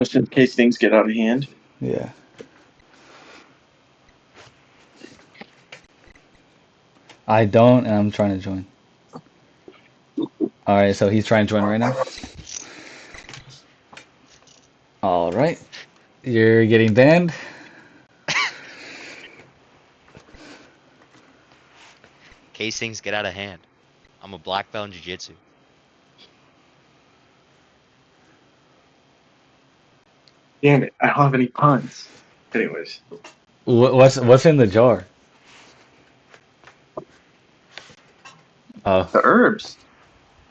Just in case things get out of hand. Yeah. I don't, and I'm trying to join. All right, so he's trying to join right now. All right, you're getting banned. In case things get out of hand. I'm a black belt in jiu-jitsu. Damn it, I don't have any puns. Anyways, What's in the jar? Oh, the herbs.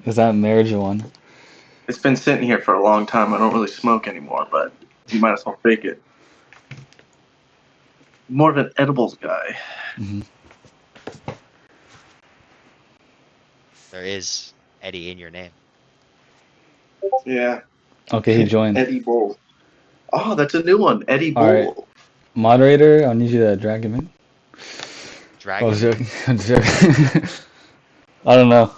is that marijuana? It's been sitting here for a long time. I don't really smoke anymore, but you might as well fake it. More of an edibles guy. Hmm. There is Eddie in your name. Yeah. Okay, he joined. Eddie Bull. Oh, that's a new one. Eddie All right, Bull. moderator, I need you to drag him in. Drag Oh, I was him in? joking. I'm joking. I don't know.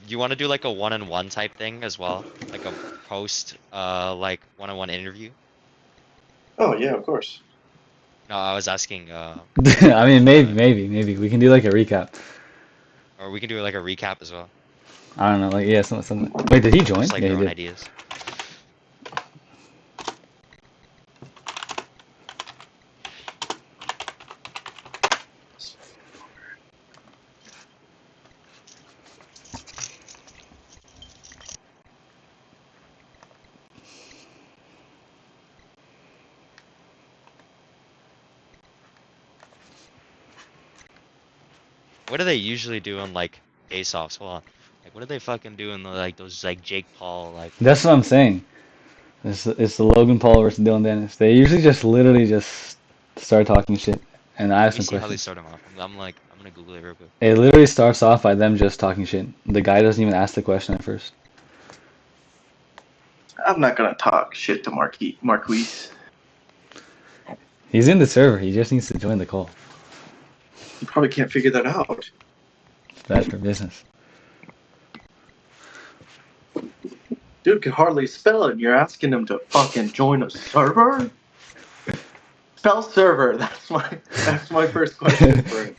You want to do like a one-on-one type thing as well? Like a post, like one-on-one interview? Oh, yeah, of course. No, I was asking, I mean, uh, maybe we can do like a recap. or we can do like a recap as well. I don't know, like yeah, something. Wait, did he join? Just like Yeah, he throwing did. ideas. What do they usually do on like face-offs? Hold on. Like, what do they fucking do in the, like those like Jake Paul like? That's what I'm saying. It's the Logan Paul versus Dylan Dennis. They usually just literally just start talking shit and I Let ask me them see how they questions. start him off. I'm gonna Google it real quick. It literally starts off by them just talking shit. The guy doesn't even ask the question at first. I'm not going to talk shit to Marquise. He's in the server. He just needs to join the call. You probably can't figure that out. That's for business. Dude can hardly spell it, and you're asking him to fucking join a server? Spell server. That's my first question for him.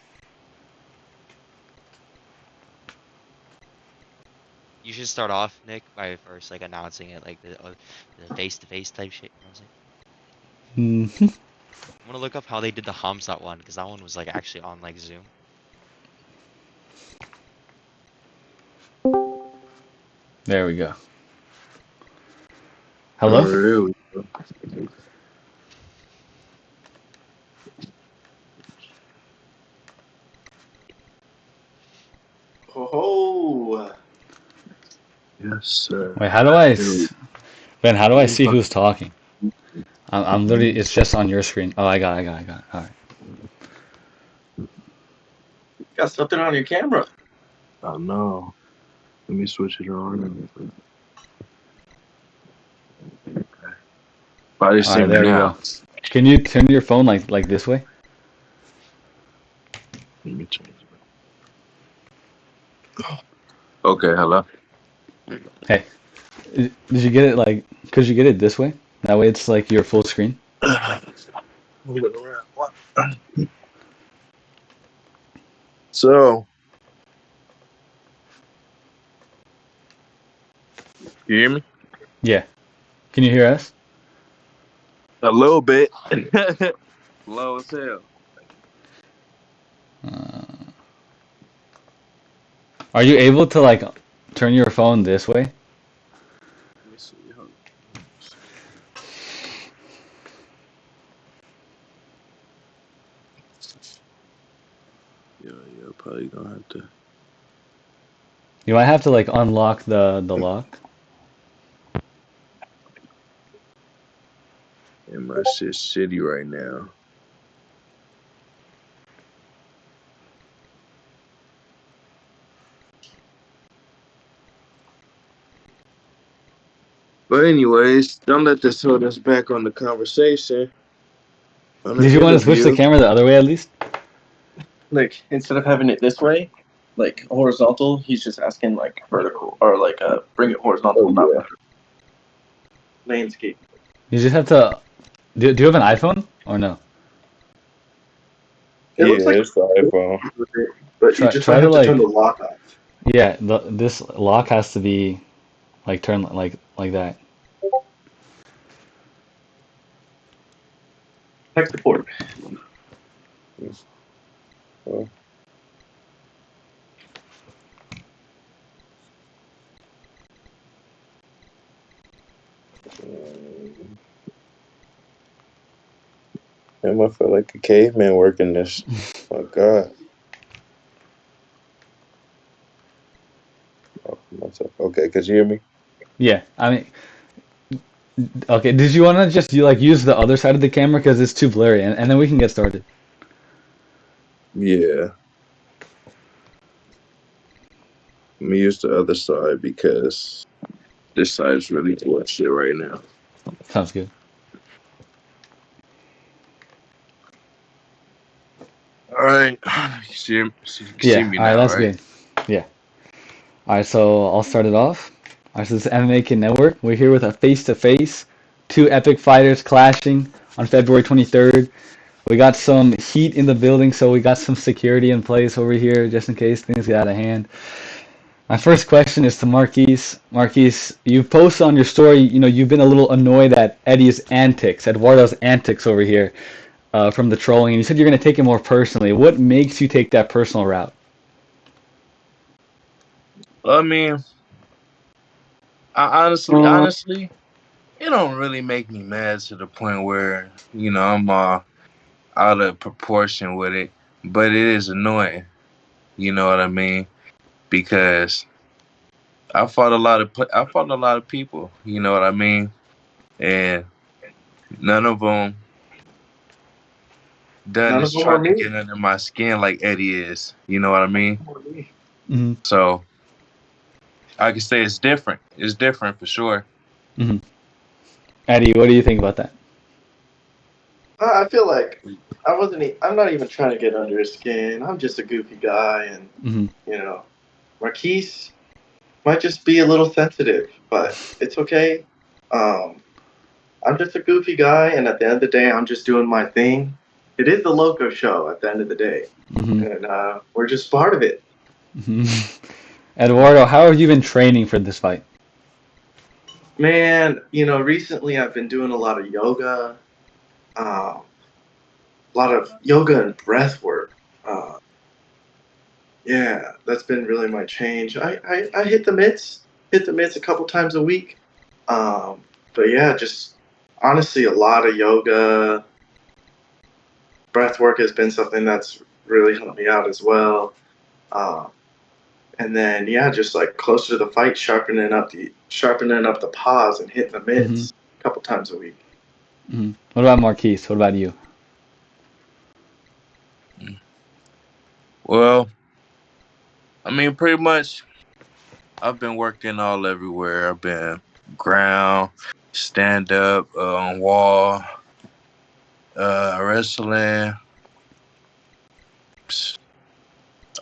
You should start off, Nick, by first like announcing it, like the face-to-face type shit. You know what I'm saying? Hmm. I'm gonna look up how they did the Hamzat one because that one was like actually on like Zoom. There we go. Oh, Hello? really? Oh, Yes, sir. Wait, how do I, Dude, Ben? How do I you see fucking who's talking? I'm literally. It's just on your screen. Oh, I got it. All right. got something on your camera. I know. Let me switch it on. Body All right. see me There we now. go. Can you turn your phone like this way? Let me change it. Okay, hello. Hey, did you get it like? Could you get it this way? That way it's like your full screen. Move it around. What? So, you hear me? Yeah. Can you hear us? A little bit. Low as hell. Uh, are you able to like turn your phone this way? Let me see. Hold on. Yeah, probably gonna have to. You might have to like unlock the lock. And my shit shitty right now. But anyways, don't let this hold us back on the conversation. On the Did you want to switch the interview. camera the other way at least? Like, instead of having it this way, like horizontal. He's just asking like vertical or like bring it horizontal, Oh, not yeah. vertical. Landscape. You just have to. Do you have an iPhone or no? It looks like it's the iPhone. but you just might Try to have to turn like. the lock off. Yeah, this lock has to be like turn like that. Check the port. Oh. Damn, I feel like a caveman working this. Oh, my God. Oh, myself. Okay, could you hear me? Yeah, I mean, okay. Did you want to just use the other side of the camera because it's too blurry, and then we can get started. Yeah. Let me use the other side because this side's really doing shit right now. Sounds good. All right. You see Yeah. me All right, now, that's right? good. Yeah. All right, so I'll start it off. All right, so this is MMA Kid Network. We're here with a face-to-face, two epic fighters clashing on February 23rd. We got some heat in the building, so we got some security in place over here just in case things get out of hand. My first question is to Marquise. Marquise, you posted on your story, you've been a little annoyed at Eddie's antics, Eduardo's antics over here from the trolling, and you said you're going to take it more personally. What makes you take that personal route? I mean, honestly, it don't really make me mad to the point where, I'm out of proportion with it. But it is annoying. You know what I mean? Because I fought a lot of people. You know what I mean? And none of them done None is of them are trying to me. get under my skin like Eddie is. You know what I mean? Mm-hmm. So I can say it's different. It's different for sure. Mm-hmm. Eddie, what do you think about that? I feel like I'm not even trying to get under his skin. I'm just a goofy guy, and Mm-hmm. Marquise might just be a little sensitive, but it's okay. Um, I'm just a goofy guy, and at the end of the day, I'm just doing my thing. It is the Loco Show at the end of the day, Mm-hmm. and we're just part of it. Mm-hmm. Eduardo, how have you been training for this fight? Man, recently I've been doing a lot of yoga, a lot of yoga and breath work. Yeah, that's been really my change. I hit the mitts a couple times a week. But yeah, just honestly, a lot of yoga, breath work has been something that's really helped me out as well. Um, and then yeah, just like closer to the fight, sharpening up the paws and hitting the Mm-hmm. mitts a couple times a week. Mm-hmm. What about Marquise? What about you? Well, I mean, pretty much I've been working all everywhere. I've been ground, stand up, on wall, wrestling.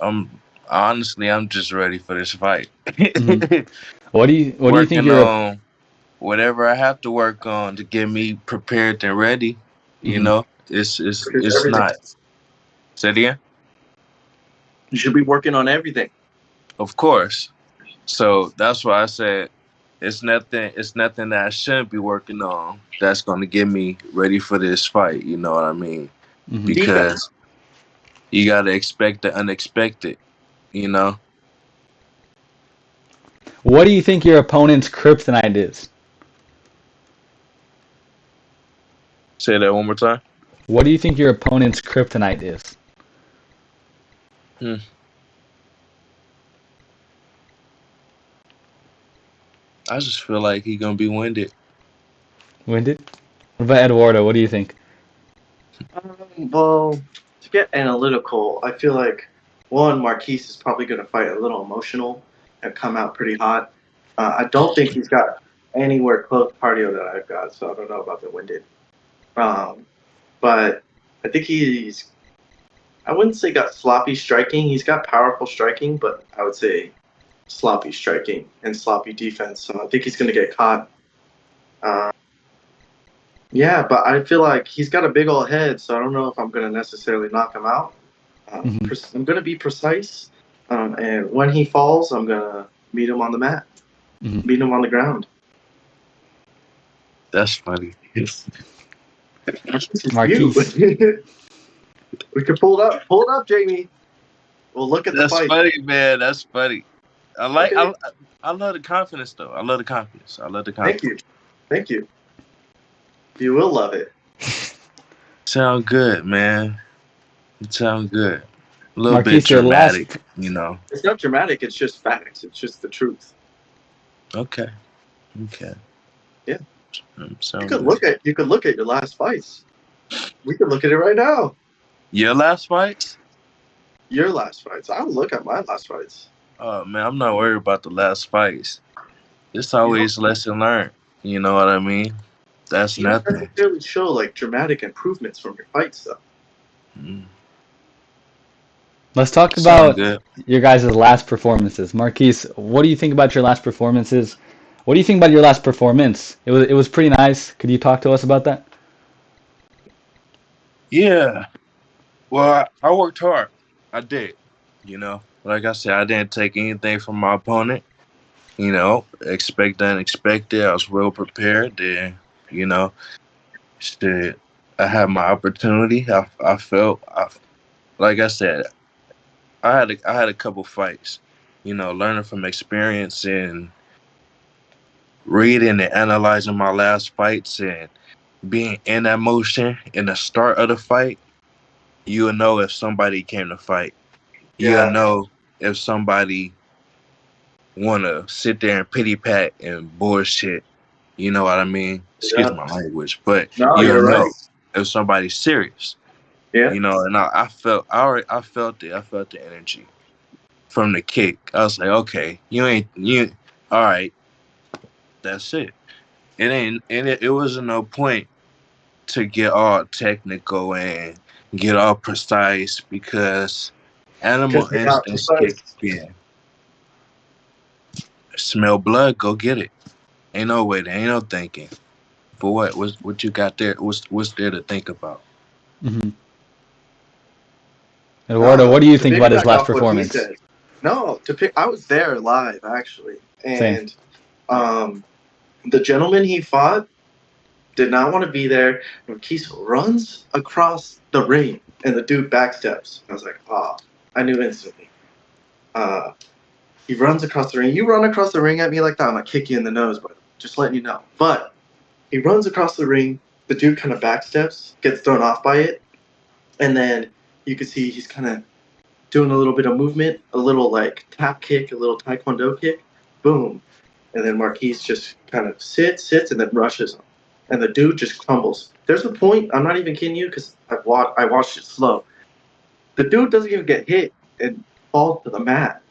I'm just ready for this fight. Mm-hmm. What do you think Working you're? on whatever I have to work on to get me prepared and ready. You Mm-hmm. know, it's it's Because it's everything, not. Say it again? you should be working on everything. Of course. So that's why I said it's nothing. It's nothing that I shouldn't be working on. That's going to get me ready for this fight. You know what I mean? Mm-hmm. Defense. Because you got to expect the unexpected. You know. What do you think your opponent's kryptonite is? Say that one more time. What do you think your opponent's kryptonite is? Hmm. I just feel like he gonna be winded. Winded? What about Eduardo? What do you think? Well, to get analytical, I feel like one, Marquise is probably going to fight a little emotional and come out pretty hot. I don't think he's got anywhere close cardio that I've got, so I don't know about the winded. But I think I wouldn't say got sloppy striking. He's got powerful striking, but I would say sloppy striking and sloppy defense. So I think he's going to get caught. Yeah, but I feel like he's got a big old head, so I don't know if I'm going to necessarily knock him out. Mhm. I'm going to be precise, and when he falls, I'm going to meet him on the mat, Mhm. meet him on the ground. That's funny. Marquise. We can pull it up, Jamie. We'll look at the That's fight. funny, man. That's funny. I like. Okay. I love the confidence, though. I love the confidence. Thank you. Thank you. You will love it. Sound good, man. It sound good. A little bit Marquise, your dramatic, you know. It's not dramatic. It's just facts. It's just the truth. Okay. Yeah. Sound You could good. look at your last fights. We could look at it right now. Your last fights? Your last fights. I'll look at my last fights. Oh man, I'm not worried about the last fights. It's always lesson learned. You know what I mean? That's You don't nothing. necessarily show like dramatic improvements from your fights, though. Mm. Let's talk Sound about good. your guys' last performances. Marquise, what do you think about your last performances? What do you think about your last performance? It was pretty nice. Could you talk to us about that? Yeah. Well, I worked hard. I did. You know, like I said, I didn't take anything from my opponent. You know, expect the unexpected. I was well prepared. Then, you know, shit, I had my opportunity. I felt, like I said, I had a couple fights. You know, learning from experience and reading and analyzing my last fights and being in that motion in the start of the fight. You'll know if somebody came to fight. You'll Yeah. know if somebody wanna sit there and pity pat and bullshit. You know what I mean? Excuse Yeah. my language, but No, you'll you're know right. if somebody's serious. Yeah. You know, and I felt it. I felt the energy from the kick. I was like, okay, you all right, that's it. It wasn't no point to get all technical and get all precise because animal Because you're not instincts kick precise. in. Smell blood, go get it. Ain't no way, there ain't no thinking. For what? What you got there? What's there to think about? Hmm. Eduardo, what do you To think about his piggyback last off what he performance? said. No, I was there live actually, Same. and the gentleman he fought did not want to be there. Marquise runs across the ring, and the dude backsteps. I was like, oh, I knew instantly. He runs across the ring. You run across the ring at me like that, I'm gonna kick you in the nose, but just letting you know. But he runs across the ring. The dude kind of backsteps, gets thrown off by it, and then you can see he's kind of doing a little bit of movement, a little like tap kick, a little taekwondo kick, boom, and then Marquise just kind of sits, and then rushes him, and the dude just crumbles. There's a point. I'm not even kidding you because I watched it slow. The dude doesn't even get hit and falls to the mat.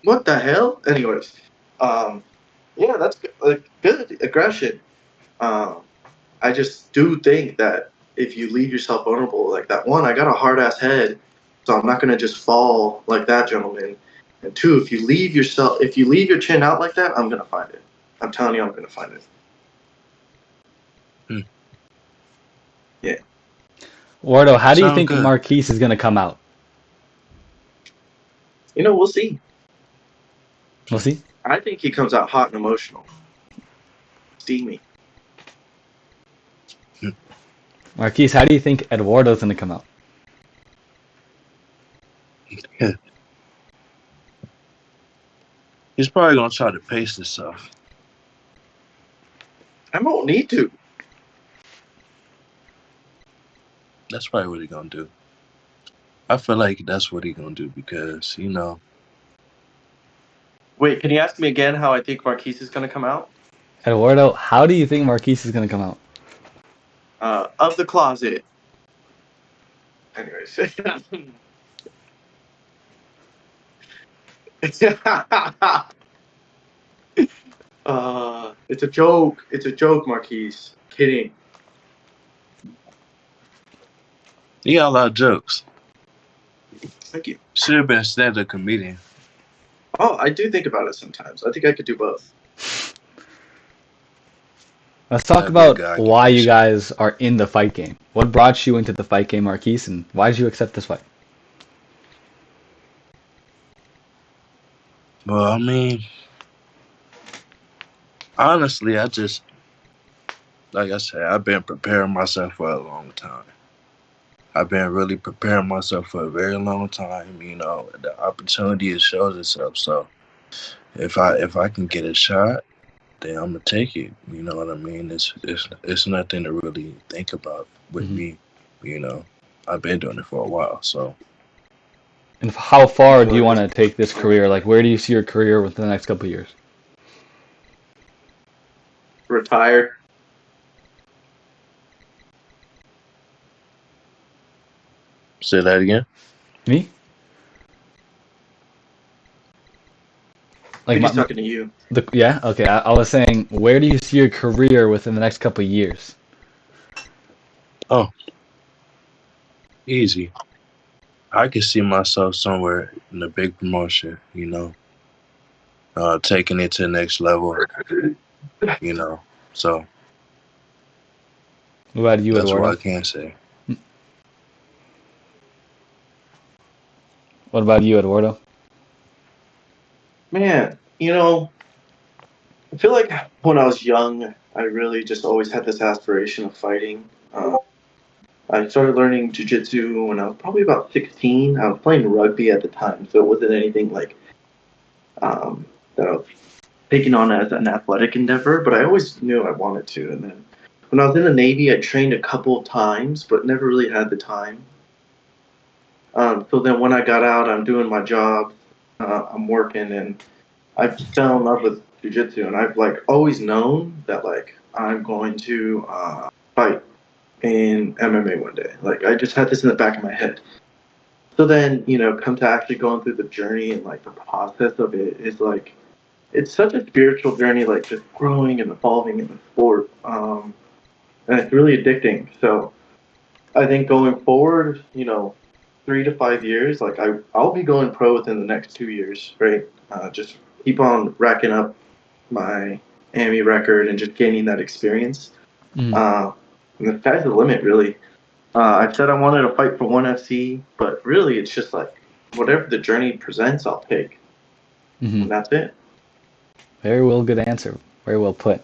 What the hell? Anyways, yeah, that's like good aggression. Um, I just do think that if you leave yourself vulnerable like that, one, I got a hard ass head, so I'm not gonna just fall like that, gentleman. And two, if you leave your chin out like that, I'm gonna find it. I'm telling you, I'm gonna find it. Hmm. Yeah. Eduardo, how do you Sound think good. Marquise is gonna come out? We'll see. We'll see. I think he comes out hot and emotional, steamy. Marquise, how do you think Eduardo's gonna come out? He's probably gonna try to pace himself. I won't need to. That's probably what he's gonna do. I feel like that's what he's gonna do because Wait, can you ask me again how I think Marquise is gonna come out? Eduardo, how do you think Marquise is gonna come out? Of the closet. Anyways. It's a joke. It's a joke, Marquise. Kidding. You got a lot of jokes. Thank you. Should have been a stand-up comedian. Oh, I do think about it sometimes. I think I could do both. Let's talk That'd be a about good why you occupation. guys are in the fight game. What brought you into the fight game, Marquise, and why did you accept this fight? Well, I mean, honestly, like I said, I've been preparing myself for a long time. I've been really preparing myself for a very long time. You know, the opportunity shows itself. So if I can get a shot, then I'm gonna take it. You know what I mean? It's nothing to really think about with Mhm. me. You know, I've been doing it for a while. So And how far do you want to Absolutely. take this career? Like, where do you see your career within the next couple of years? Retired. say that again. Me? I Like, think he's talking to you. yeah, okay. I was saying, where do you see your career within the next couple of years? Oh, easy. I can see myself somewhere in a big promotion. You know, taking it to the next level. You know, so What about you, that's what Eduardo? I can say. What about you, Eduardo? Man, I feel like when I was young, I really just always had this aspiration of fighting. I started learning jujitsu when I was probably about 16. I was playing rugby at the time, so it wasn't anything like um, that I was taking on as an athletic endeavor, but I always knew I wanted to. And then when I was in the Navy, I trained a couple of times, but never really had the time. So then when I got out, I'm doing my job, I'm working, and I fell in love with jujitsu, and I've like always known that like I'm going to fight in MMA one day. Like I just had this in the back of my head. So then come to actually going through the journey and like the process of it is like it's such a spiritual journey, like just growing and evolving in the sport, and it's really addicting. So I think going forward, 3 to 5 years, like I'll be going pro within the next 2 years, right? Just keep on racking up my AMI record and just gaining that experience. Mm, Uh, and the sky's the limit, really. I said I wanted to fight for ONE FC, but really it's just like whatever the journey presents, I'll take, hmm. and that's it. Very well, good answer. Very well put.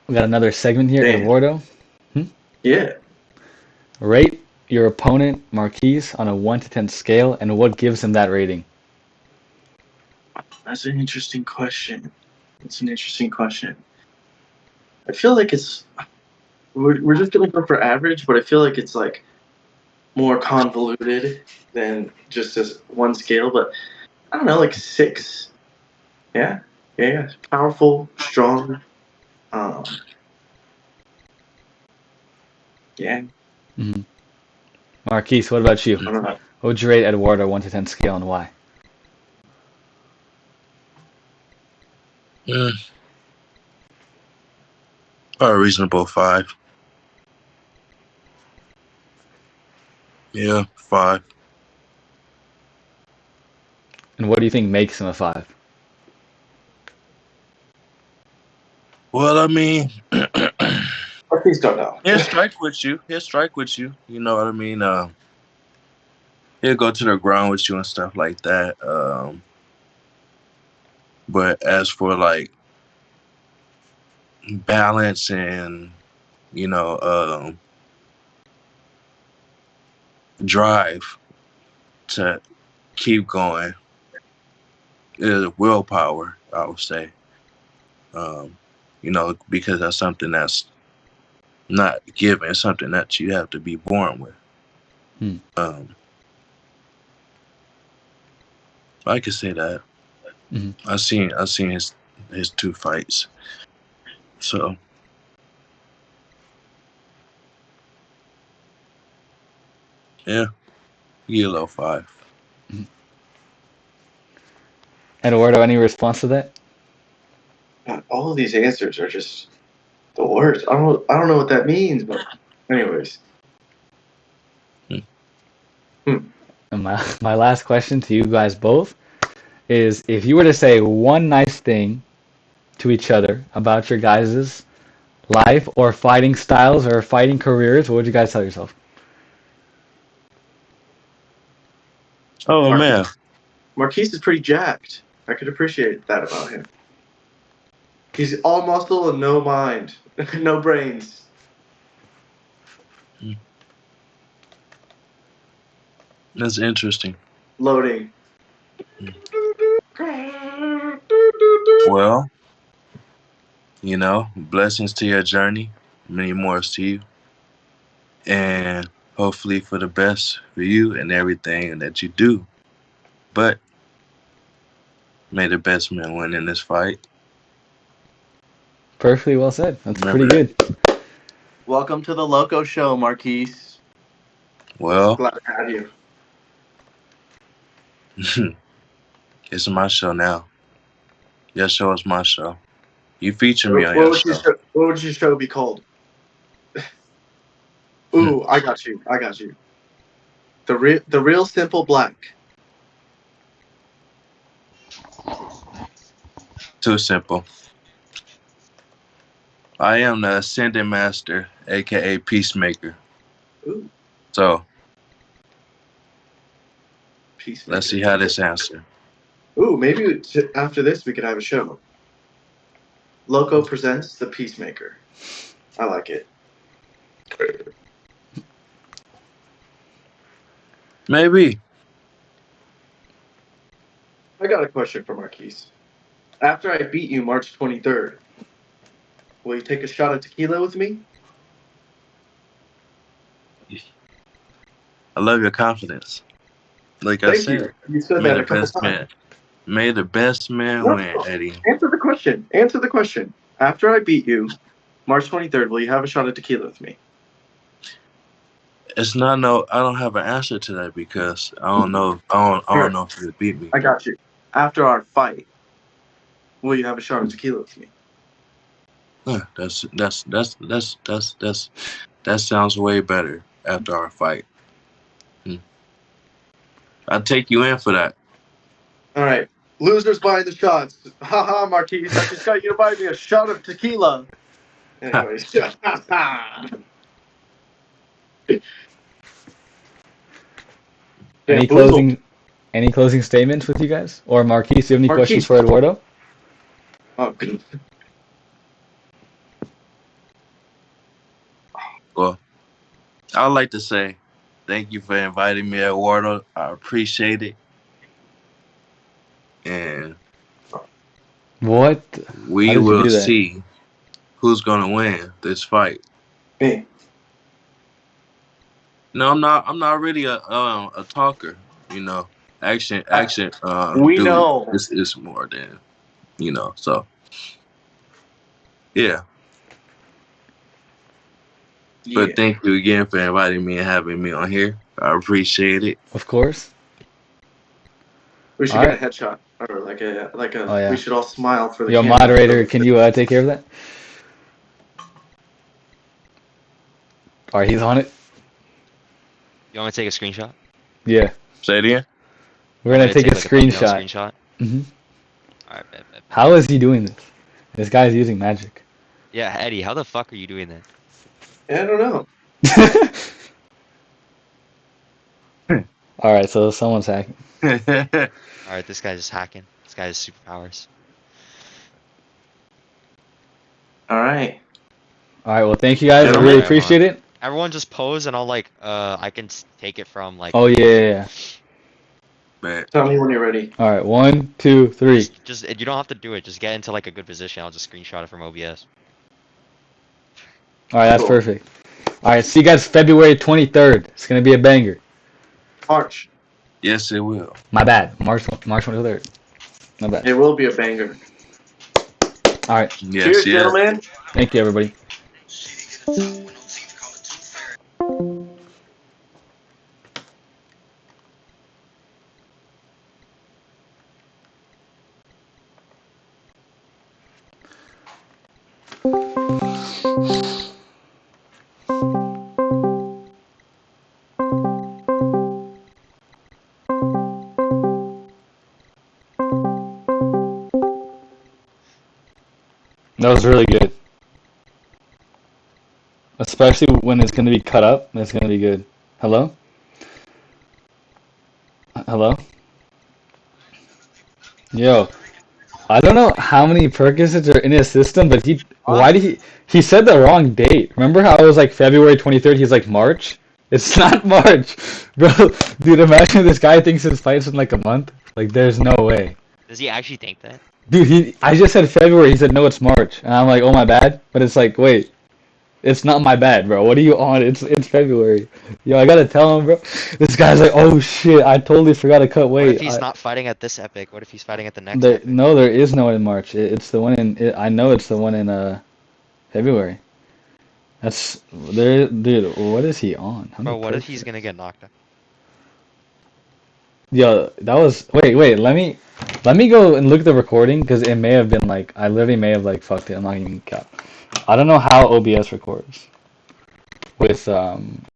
We got another segment here, Damn. Eduardo. Hmm? Yeah. Rate your opponent, Marquise, on a 1 to 10 scale, and what gives him that rating? That's an interesting question. It's an interesting question. I feel like we're just gonna go for average, but I feel like it's like more convoluted than just this one scale. But I don't know, like 6. Yeah, yeah. Powerful, strong. Um, yeah. Hmm. Marquise, what about you? I don't know. What would you rate Eduardo 1 to 10 scale, and why? Mm, a reasonable 5. Yeah, 5. And what do you think makes him a 5? Well, I mean, Or please don't know. he'll strike with you. He'll strike with you. You know what I mean? He'll go to the ground with you and stuff like that. But as for like balance and you know, drive to keep going is willpower, I would say. Um, because that's something that's not given, it's something that you have to be born with. Hmm. Um, I could say that. Hmm. I seen his 2 fights. So yeah, yellow 5. Eduardo, any response to that? God, all of these answers are just the worst. I don't know what that means, but Anyways. And my last question to you guys both is, if you were to say one nice thing to each other about your guys' life or fighting styles or fighting careers, what would you guys tell yourself? Oh man, Marquise is pretty jacked. I could appreciate that about him. He's all muscle and no mind, no brains. that's interesting. Loading. Well, blessings to your journey, many more to you, and hopefully for the best for you and everything that you do. But may the best man win in this fight. Perfectly well said. That's Remember pretty good. Welcome to the Loco Show, Marquise. Well, Glad to have you. it's my show now. Your show is my show. You feature me on your show. What would your show be called? Ooh, I got you. The real simple black. Too simple. I am the Ascendant Master, aka Peacemaker. Ooh, So Peacemaker. let's see how this answer. Ooh, maybe after this we could have a show. Loco presents the Peacemaker. I like it. Maybe. I got a question for Marquise. After I beat you March 23rd, will you take a shot of tequila with me? I love your confidence. Like I Thank said, you. You said may that the a couple best times. man. May the best man No. win, Eddie. Answer the question. After I beat you March 23rd, will you have a shot of tequila with me? It's not I don't have an answer to that because I don't know. I don't know if you would beat me. I got you. After our fight, will you have a shot of tequila with me? Huh, that sounds way better after our fight. I'll take you in for that. All right. Losers buying the shots. Haha, Marquise. I just got you to buy me a shot of tequila. Anyways. Any closing statements with you guys? Or Marquise, do you have any questions Marquise. for Eduardo? Oh, Well, I'd like to say thank you for inviting me, Eduardo. I appreciate it. And What? we How did you will do that? see who's gonna win this fight. me. No, I'm not really a talker. Action. We dude, know. This is more than So yeah. But thank you again for inviting me and having me on here. I appreciate it. Of course. We should get a headshot. Or like a Oh, yeah. we should all smile for the Yo, camera. moderator, can you take care of that? All right, he's on it. You want me to take a screenshot? Yeah. Say it again. We're gonna take a like, thumbnail screenshot. screenshot. Hmm. Alright, bet. How is he doing this? This guy's using magic. Yeah, Eddie, how the fuck are you doing that? I don't know. All right, so someone's hacking. Alright, this guy's just hacking. This guy has superpowers. All right. All right, well, thank you guys. I Gentlemen. really appreciate it. Everyone just pose and I'll I can take it from like. Oh, yeah. Man. Tell me when you're ready. All right, 1, 2, 3. Just you don't have to do it. Just get into like a good position. I'll just screenshot it from OBS. All right, that's Cool. perfect. All right, see you guys February 23rd. It's gonna be a banger. March. Yes, it will. My bad. March 23rd. My bad. It will be a banger. All right. Yes, Cheers, yes. gentlemen. Thank you, everybody. That was really good. Especially when it's gonna be cut up, it's gonna be good. Hello? Hello? Yo, I don't know how many Percocets are in his system, but why did he said the wrong date. Remember how it was like February 23rd, he's like March? It's not March. Bro, dude, imagine this guy thinks his fight's in like a month. Like, there's no way. Does he actually think that? Dude, I just said February, he said no, it's March. And I'm like, oh my bad? But it's like, wait, it's not my bad, bro. What are you on? It's February. Yo, I gotta tell him, bro. This guy's like, oh shit, I totally forgot to cut weight. What if he's not fighting at this epic? What if he's fighting at the next There, epic? no, there is no one in March. It's the one in. I know it's the one in February. That's there, dude. What is he on? How Bro, many what if perks he's is- gonna get knocked out? Yo, that was. Wait. Let me go and look at the recording because it may have been like I literally may have like fucked it. I'm not even cap. I don't know how OBS records with